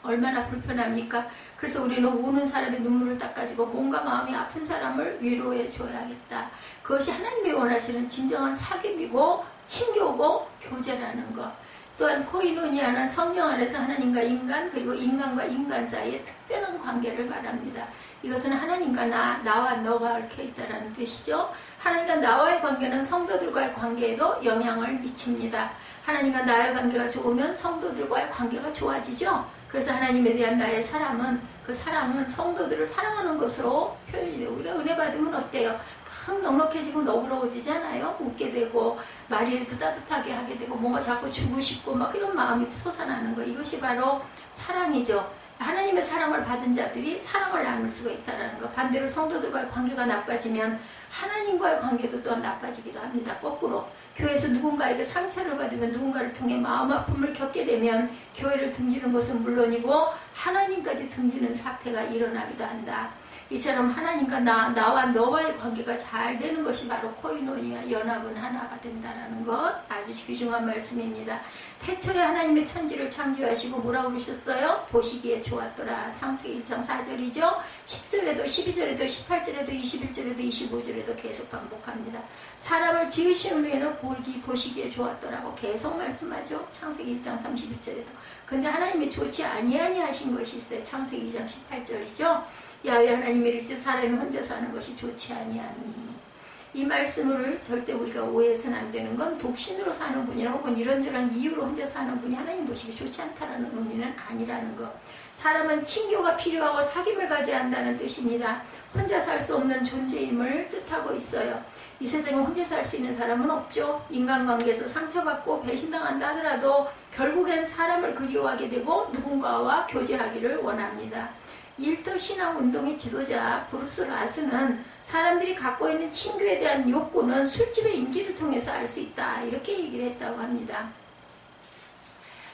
얼마나 불편합니까? 그래서 우리는 우는 사람의 눈물을 닦아주고 몸과 마음이 아픈 사람을 위로해 줘야겠다. 그것이 하나님이 원하시는 진정한 사귐이고 친교고 교제라는 것. 또한 코이노니아는 성령 안에서 하나님과 인간 그리고 인간과 인간 사이의 특별한 관계를 말합니다. 이것은 하나님과 나와 너가 얽혀 있다는 뜻이죠. 하나님과 나와의 관계는 성도들과의 관계에도 영향을 미칩니다. 하나님과 나의 관계가 좋으면 성도들과의 관계가 좋아지죠. 그래서 하나님에 대한 나의 사랑은 그 사랑은 성도들을 사랑하는 것으로 표현이 돼요. 우리가 은혜 받으면 어때요? 막 넉넉해지고 너그러워지잖아요. 웃게 되고 말이라도 따뜻하게 하게 되고 뭔가 자꾸 주고 싶고 막 이런 마음이 솟아나는 거. 이것이 바로 사랑이죠. 하나님의 사랑을 받은 자들이 사랑을 나눌 수가 있다는 거. 반대로 성도들과의 관계가 나빠지면 하나님과의 관계도 또한 나빠지기도 합니다. 거꾸로 교회에서 누군가에게 상처를 받으면 누군가를 통해 마음 아픔을 겪게 되면 교회를 등지는 것은 물론이고 하나님까지 등지는 사태가 일어나기도 한다. 이처럼 하나님과 나와 너와의 관계가 잘 되는 것이 바로 코이노니아, 연합은 하나가 된다는 것. 아주 귀중한 말씀입니다. 태초에 하나님의 천지를 창조하시고 뭐라고 그러셨어요? 보시기에 좋았더라. 창세기 1장 4절이죠. 10절에도 12절에도 18절에도 21절에도 25절에도 계속 반복합니다. 사람을 지으신 후에는 보시기에 좋았더라고 계속 말씀하죠. 창세기 1장 31절에도. 근데 하나님이 좋지 아니하니 하신 것이 있어요. 창세기 2장 18절이죠. 야훼 하나님이 이르시되 사람이 혼자 사는 것이 좋지 아니하니. 이 말씀을 절대 우리가 오해해서는 안 되는 건 독신으로 사는 분이나 혹은 이런저런 이유로 혼자 사는 분이 하나님 보시기 좋지 않다라는 의미는 아니라는 것. 사람은 친교가 필요하고 사귐을 가져야 한다는 뜻입니다. 혼자 살 수 없는 존재임을 뜻하고 있어요. 이 세상에 혼자 살 수 있는 사람은 없죠. 인간관계에서 상처받고 배신당한다 하더라도 결국엔 사람을 그리워하게 되고 누군가와 교제하기를 원합니다. 일터 신앙운동의 지도자 브루스 라스는 사람들이 갖고 있는 친교에 대한 욕구는 술집의 인기를 통해서 알 수 있다, 이렇게 얘기를 했다고 합니다.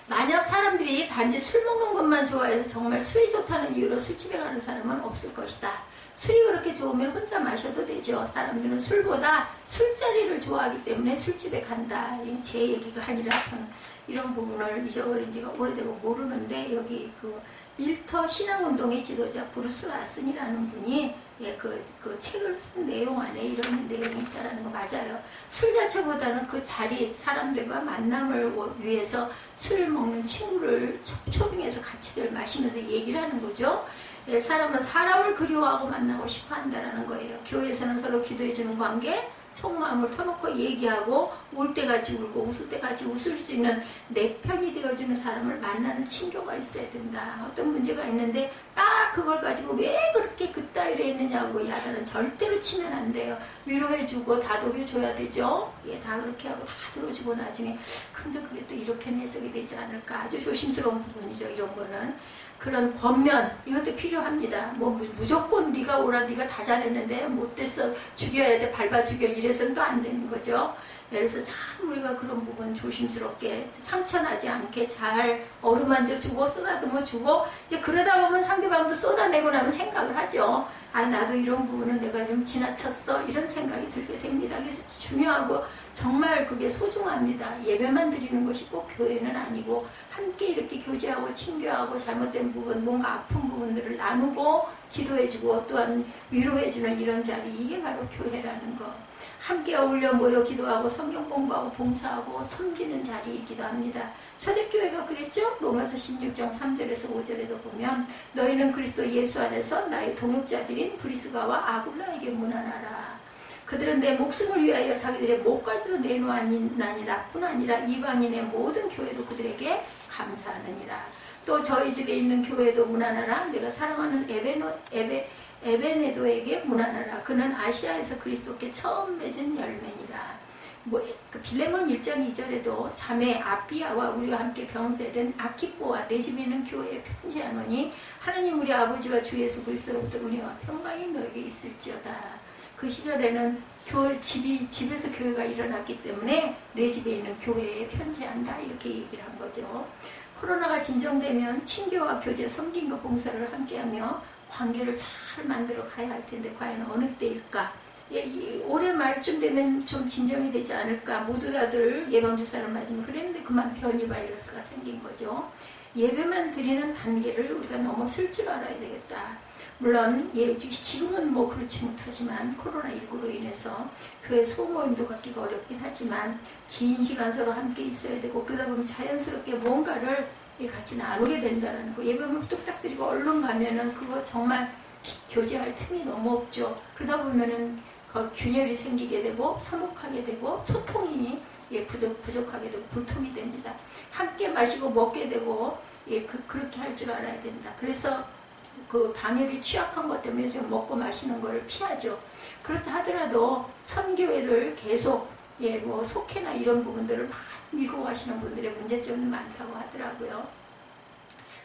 만약 사람들이 단지 술 먹는 것만 좋아해서 정말 술이 좋다는 이유로 술집에 가는 사람은 없을 것이다. 술이 그렇게 좋으면 혼자 마셔도 되죠. 사람들은 술보다 술자리를 좋아하기 때문에 술집에 간다. 이건 제 얘기가 아니라 저는 이런 부분을 잊어버린 지가 오래되고 모르는데, 여기 그 일터 신앙운동의 지도자 브루스 라슨이라는 분이 그 책을 쓴 내용 안에 이런 내용이 있다는 거 맞아요. 술 자체보다는 그 자리, 사람들과 만남을 위해서 술 먹는 친구를 초빙해서 같이들 마시면서 얘기를 하는 거죠. 사람은 사람을 그리워하고 만나고 싶어 한다는 거예요. 교회에서는 서로 기도해주는 관계, 속마음을 터놓고 얘기하고 울 때같이 울고 웃을 때같이 웃을 수 있는 내 편이 되어주는 사람을 만나는 친교가 있어야 된다. 어떤 문제가 있는데 딱 그걸 가지고 왜 그렇게 그따위로 했느냐고 야단은 절대로 치면 안 돼요. 위로해주고 다독여줘야 되죠. 다 그렇게 하고 다 들어주고 나중에 근데 그게 또 이렇게는 해석이 되지 않을까. 아주 조심스러운 부분이죠. 이런 거는. 그런 권면, 이것도 필요합니다. 뭐 무조건 네가 오라, 네가 다 잘했는데 못됐어, 죽여야 돼, 밟아 죽여, 이래서는 또 안 되는 거죠. 그래서 참 우리가 그런 부분 조심스럽게 상처나지 않게 잘 어루만져 주고 쏟아듬어 주고, 이제 그러다 보면 상대방도 쏟아내고 나면 생각을 하죠. 아, 나도 이런 부분은 내가 좀 지나쳤어, 이런 생각이 들게 됩니다. 그래서 중요하고 정말 그게 소중합니다. 예배만 드리는 것이 꼭 교회는 아니고 함께 이렇게 교제하고 친교하고 잘못된 부분, 뭔가 아픈 부분들을 나누고 기도해주고 또한 위로해주는 이런 자리, 이게 바로 교회라는 거. 함께 어울려 모여 기도하고 성경 공부하고 봉사하고 섬기는 자리이기도 합니다. 초대교회가 그랬죠? 로마서 16장 3절에서 5절에도 보면 너희는 그리스도 예수 안에서 나의 동역자들인 브리스가와 아굴라에게 문안하라. 그들은 내 목숨을 위하여 자기들의 목까지도 내놓았나니 나뿐 아니라 이방인의 모든 교회도 그들에게 감사하느니라. 또 저희 집에 있는 교회도 문안하라. 내가 사랑하는 에베네도에게 문안하라. 그는 아시아에서 그리스도께 처음 맺은 열매니라. 그 빌레몬 1장 2절에도 자매 아비아와 우리와 함께 병세된 아키포와 내 집에 있는 교회에 편지하노니 하나님 우리 아버지와 주 예수 그리스도로부터 은혜와 평강이 너에게 있을지어다. 그 시절에는 집에서 교회가 일어났기 때문에 내 집에 있는 교회에 편지한다, 이렇게 얘기를 한 거죠. 코로나가 진정되면 친교와 교제, 섬김과 봉사를 함께하며 관계를 잘 만들어 가야 할 텐데 과연 어느 때일까? 올해 말쯤 되면 좀 진정이 되지 않을까? 모두 다들 예방주사를 맞으면 그랬는데 그만 변이 바이러스가 생긴 거죠. 예배만 드리는 단계를 우리가 넘어설 줄 알아야 되겠다. 물론 지금은 뭐 그렇지 못하지만 코로나19로 인해서 교회 소모임도 갖기가 어렵긴 하지만 긴 시간 서로 함께 있어야 되고 그러다 보면 자연스럽게 뭔가를 같이 나누게 된다는 거. 예배만 뚝딱 드리고 얼른 가면은 그거 정말 교제할 틈이 너무 없죠. 그러다 보면은 균열이 생기게 되고 서먹하게 되고 소통이 부족하게 되고 불통이 됩니다. 함께 마시고 먹게 되고 그렇게 할 줄 알아야 된다. 그래서 그 방역이 취약한 것 때문에 지금 먹고 마시는 거를 피하죠. 그렇다 하더라도 선교회를 계속 뭐 속회나 이런 부분들을 많이 미루어하시는 분들의 문제점은 많다고 하더라고요.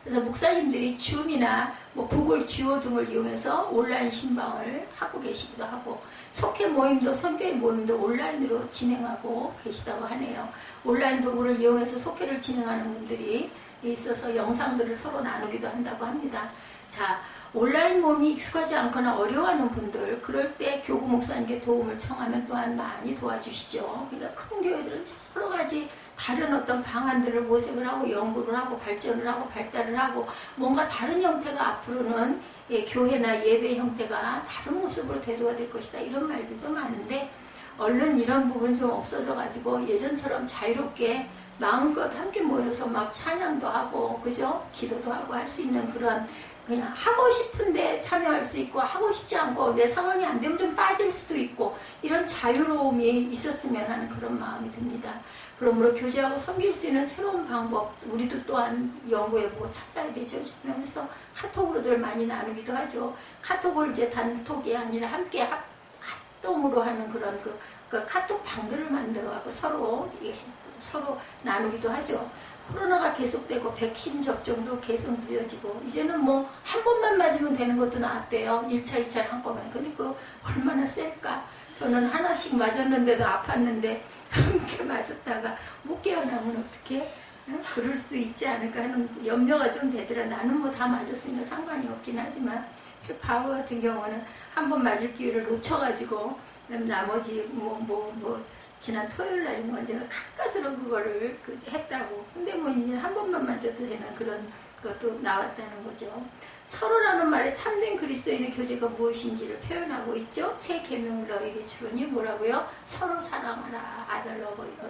그래서 목사님들이 줌이나 뭐 구글 듀오 등을 이용해서 온라인 신방을 하고 계시기도 하고 속회 모임도 선교회 모임도 온라인으로 진행하고 계시다고 하네요. 온라인 도구를 이용해서 속회를 진행하는 분들이 있어서 영상들을 서로 나누기도 한다고 합니다. 자, 온라인 모임이 익숙하지 않거나 어려워하는 분들, 그럴 때 교구 목사님께 도움을 청하면 또한 많이 도와주시죠. 그러니까 큰 교회들은 여러 가지 다른 어떤 방안들을 모색을 하고 연구를 하고 발전을 하고 발달을 하고 뭔가 다른 형태가 앞으로는 교회나 예배 형태가 다른 모습으로 대두가 될 것이다, 이런 말들도 많은데 얼른 이런 부분 좀 없어져 가지고 예전처럼 자유롭게 마음껏 함께 모여서 막 찬양도 하고 그죠? 기도도 하고 할 수 있는 그런 그냥 하고 싶은데 참여할 수 있고 하고 싶지 않고 내 상황이 안 되면 좀 빠질 수도 있고 이런 자유로움이 있었으면 하는 그런 마음이 듭니다. 그러므로 교제하고 섬길 수 있는 새로운 방법 우리도 또한 연구해보고 찾아야 되죠. 그래서 카톡으로들 많이 나누기도 하죠. 카톡을 이제 단톡이 아니라 함께 합동으로 하는 그런 그 카톡 방들을 만들어가고 서로 나누기도 하죠. 코로나가 계속되고 백신 접종도 계속 늦어지고 이제는 뭐 한 번만 맞으면 되는 것도 나왔대요. 1차, 2차를 한꺼번에. 근데 그거 얼마나 셀까? 저는 하나씩 맞았는데도 아팠는데 함께 맞았다가 못 깨어나면 어떻게? 그럴 수도 있지 않을까 하는 염려가 좀 되더라. 나는 뭐 다 맞았으니까 상관이 없긴 하지만 바로 같은 경우는 한 번 맞을 기회를 놓쳐가지고 나머지 지난 토요일 날인 건 제가 가까스로 그거를 했다고. 근데 뭐 이제 한 번만 맞아도 되는 그런 것도 나왔다는 거죠. 서로라는 말에 참된 그리스도인의 교제가 무엇인지를 표현하고 있죠. 새 계명을 너에게 주노니 뭐라고요? 서로 사랑하라. 아들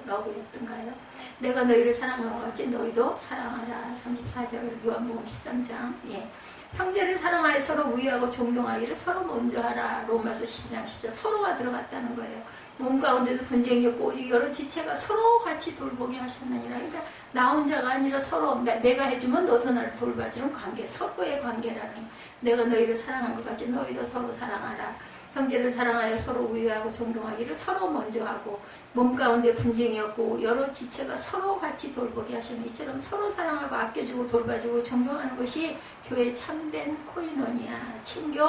러브였던가요? 내가 너희를 사랑한 것 같이 너희도 사랑하라. 34절 요한복음 13장. 예. 형제를 사랑하여 서로 위하고 존경하기를 서로 먼저 하라. 로마서 12장 10절. 서로가 들어갔다는 거예요. 몸 가운데도 분쟁이 없고 오직 여러 지체가 서로 같이 돌보게 하셨느니라. 그러니까 나 혼자가 아니라 서로 내가 해주면 너도 나를 돌봐주는 관계, 서로의 관계라는. 내가 너희를 사랑한 것 같이 너희도 서로 사랑하라. 형제를 사랑하여 서로 위하고 존경하기를 서로 먼저 하고 몸 가운데 분쟁이 없고 여러 지체가 서로 같이 돌보게 하시는 이처럼 서로 사랑하고 아껴주고 돌봐주고 존경하는 것이 교회의 참된 코이노니아, 친교,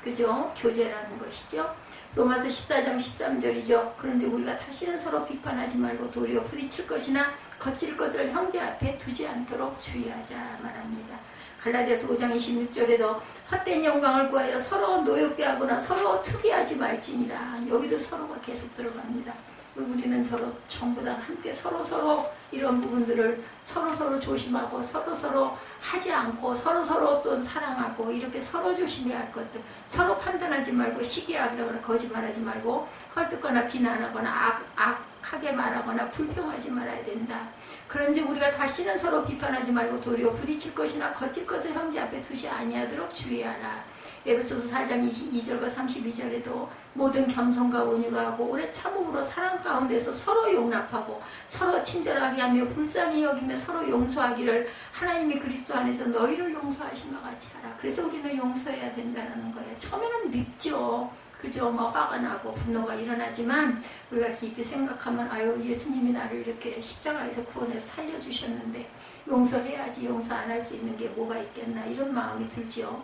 그죠? 교제라는 것이죠. 로마서 14장 13절이죠. 그런지 우리가 다시는 서로 비판하지 말고 도리어 부딪힐 것이나 거칠 것을 형제 앞에 두지 않도록 주의하자 말합니다. 갈라디아서 5장 26절에도 헛된 영광을 구하여 서로 노엽게 하거나 서로 투기하지 말지니라. 여기도 서로가 계속 들어갑니다. 우리는 전부 다 함께 서로 이런 부분들을 서로 조심하고 서로 하지 않고 서로 또 사랑하고 이렇게 서로 조심해야 할 것들, 서로 판단하지 말고 시기하거나 거짓말하지 말고 헐뜯거나 비난하거나 악하게 말하거나 불평하지 말아야 된다. 그런지 우리가 다시는 서로 비판하지 말고 도리어 부딪힐 것이나 거칠 것을 형제 앞에 두지 아니하도록 주의하라. 에베소서 4장 22절과 32절에도 모든 겸손과 온유로 하고 오래 참음으로 사랑 가운데서 서로 용납하고 서로 친절하게 하며 불쌍히 여기며 서로 용서하기를 하나님이 그리스도 안에서 너희를 용서하신 것 같이 하라. 그래서 우리는 용서해야 된다는 거예요. 처음에는 밉죠. 그죠? 뭐 화가 나고 분노가 일어나지만 우리가 깊이 생각하면 아유 예수님이 나를 이렇게 십자가에서 구원해서 살려주셨는데 용서해야지. 용서 안 할 수 있는 게 뭐가 있겠나 이런 마음이 들죠.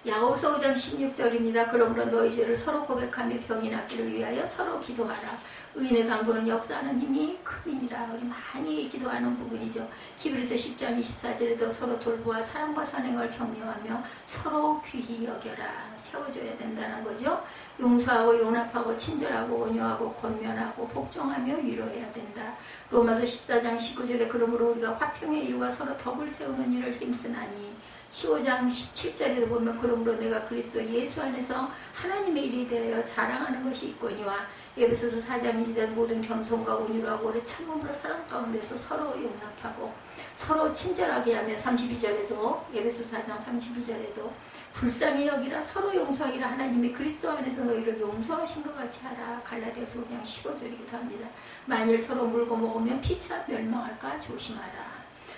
야고보서 5장 16절입니다. 그러므로 너희 죄를 서로 고백하며 병이 낫기를 위하여 서로 기도하라. 의인의 강구는 역사하는 힘이 큼이니라. 우리 많이 기도하는 부분이죠. 히브리서 10장 24절에도 서로 돌보아 사랑과 선행을 격려하며 서로 귀히 여겨라. 세워줘야 된다는 거죠. 용서하고 용납하고 친절하고 온유하고 권면하고 복종하며 위로해야 된다. 로마서 14장 19절에 그러므로 우리가 화평의 일과 서로 덕을 세우는 일을 힘쓰나니 15장 17절에도 보면 그러므로 내가 그리스도 예수 안에서 하나님의 일이 되어 자랑하는 것이 있거니와 에베소서 4장 2절에 모든 겸손과 온유로 하고 오래 참음으로 사랑 가운데서 서로 용납하고 서로 친절하게 하며 32절에도 에베소서 4장 32절에도 불쌍히 여기라 서로 용서하기라 하나님이 그리스도 안에서 너희를 용서하신 것 같이 하라. 갈라디아서 5장 15절이기도 합니다. 만일 서로 물고 먹으면 피차 멸망할까 조심하라.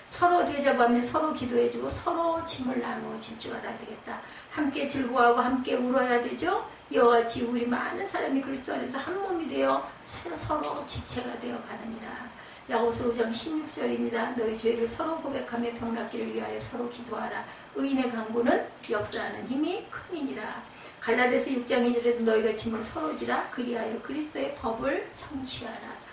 서로 대접하며 서로 기도해주고 서로 짐을 나누어 질 줄 알아야 되겠다. 함께 즐거워하고 함께 울어야 되죠. 이와 같이 우리 많은 사람이 그리스도 안에서 한 몸이 되어 서로 지체가 되어 가느니라. 야고보서 5장 16절입니다. 너희 죄를 서로 고백하며 병 낫기를 위하여 서로 기도하라. 의인의 강구는 역사하는 힘이 큼이니라. 갈라디아서 6장 2절에도 너희가 짐을 서로 지라. 그리하여 그리스도의 법을 성취하라.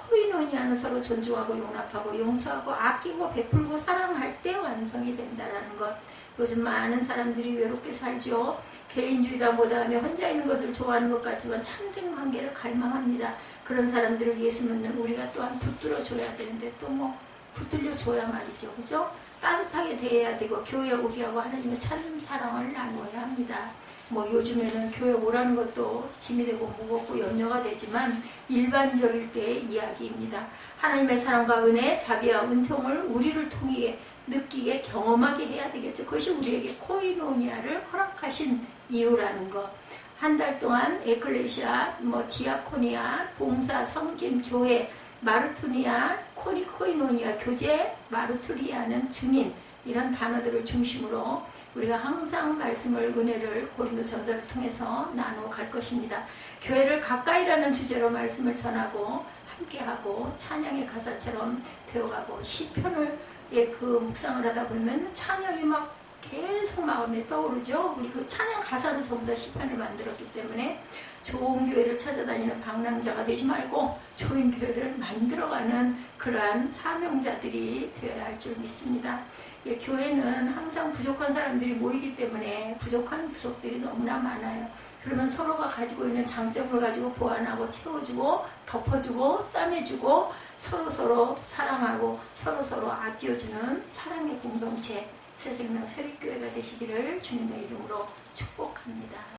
코이노니아는 서로 존중하고 용납하고 용서하고 아끼고 베풀고 사랑할 때 완성이 된다는 것. 요즘 많은 사람들이 외롭게 살죠. 개인주의다 뭐다 하며 혼자 있는 것을 좋아하는 것 같지만 참된 관계를 갈망합니다. 그런 사람들을 예수 믿는 우리가 또한 붙들어줘야 되는데 또 뭐 붙들려줘야 말이죠. 그죠? 따뜻하게 대해야 되고 교회 오게 하고 하나님의 참 사랑을 나누어야 합니다. 뭐 요즘에는 교회 오라는 것도 짐이 되고 무겁고 염려가 되지만 일반적일 때의 이야기입니다. 하나님의 사랑과 은혜, 자비와 은총을 우리를 통해 느끼게 경험하게 해야 되겠죠. 그것이 우리에게 코이노니아를 허락하신 이유라는 것. 한 달 동안 에클레시아, 디아코니아, 봉사, 섬김, 교회, 마르투니아, 코이노니아, 교제, 마르투리아는 증인, 이런 단어들을 중심으로 우리가 항상 말씀을, 은혜를 고린도전서를 통해서 나누어 갈 것입니다. 교회를 가까이라는 주제로 말씀을 전하고 함께하고 찬양의 가사처럼 되어가고, 시편을 그 묵상을 하다 보면 찬양이 막 계속 마음에 떠오르죠. 우리 그 찬양 가사로 전부 다 시편을 만들었기 때문에 좋은 교회를 찾아다니는 방랑자가 되지 말고 좋은 교회를 만들어가는 그러한 사명자들이 되어야 할 줄 믿습니다. 교회는 항상 부족한 사람들이 모이기 때문에 부족한 구석들이 너무나 많아요. 그러면 서로가 가지고 있는 장점을 가지고 보완하고 채워주고 덮어주고 싸매주고 서로서로 사랑하고 서로서로 아껴주는 사랑의 공동체, 새생명 새벽교회가 되시기를 주님의 이름으로 축복합니다.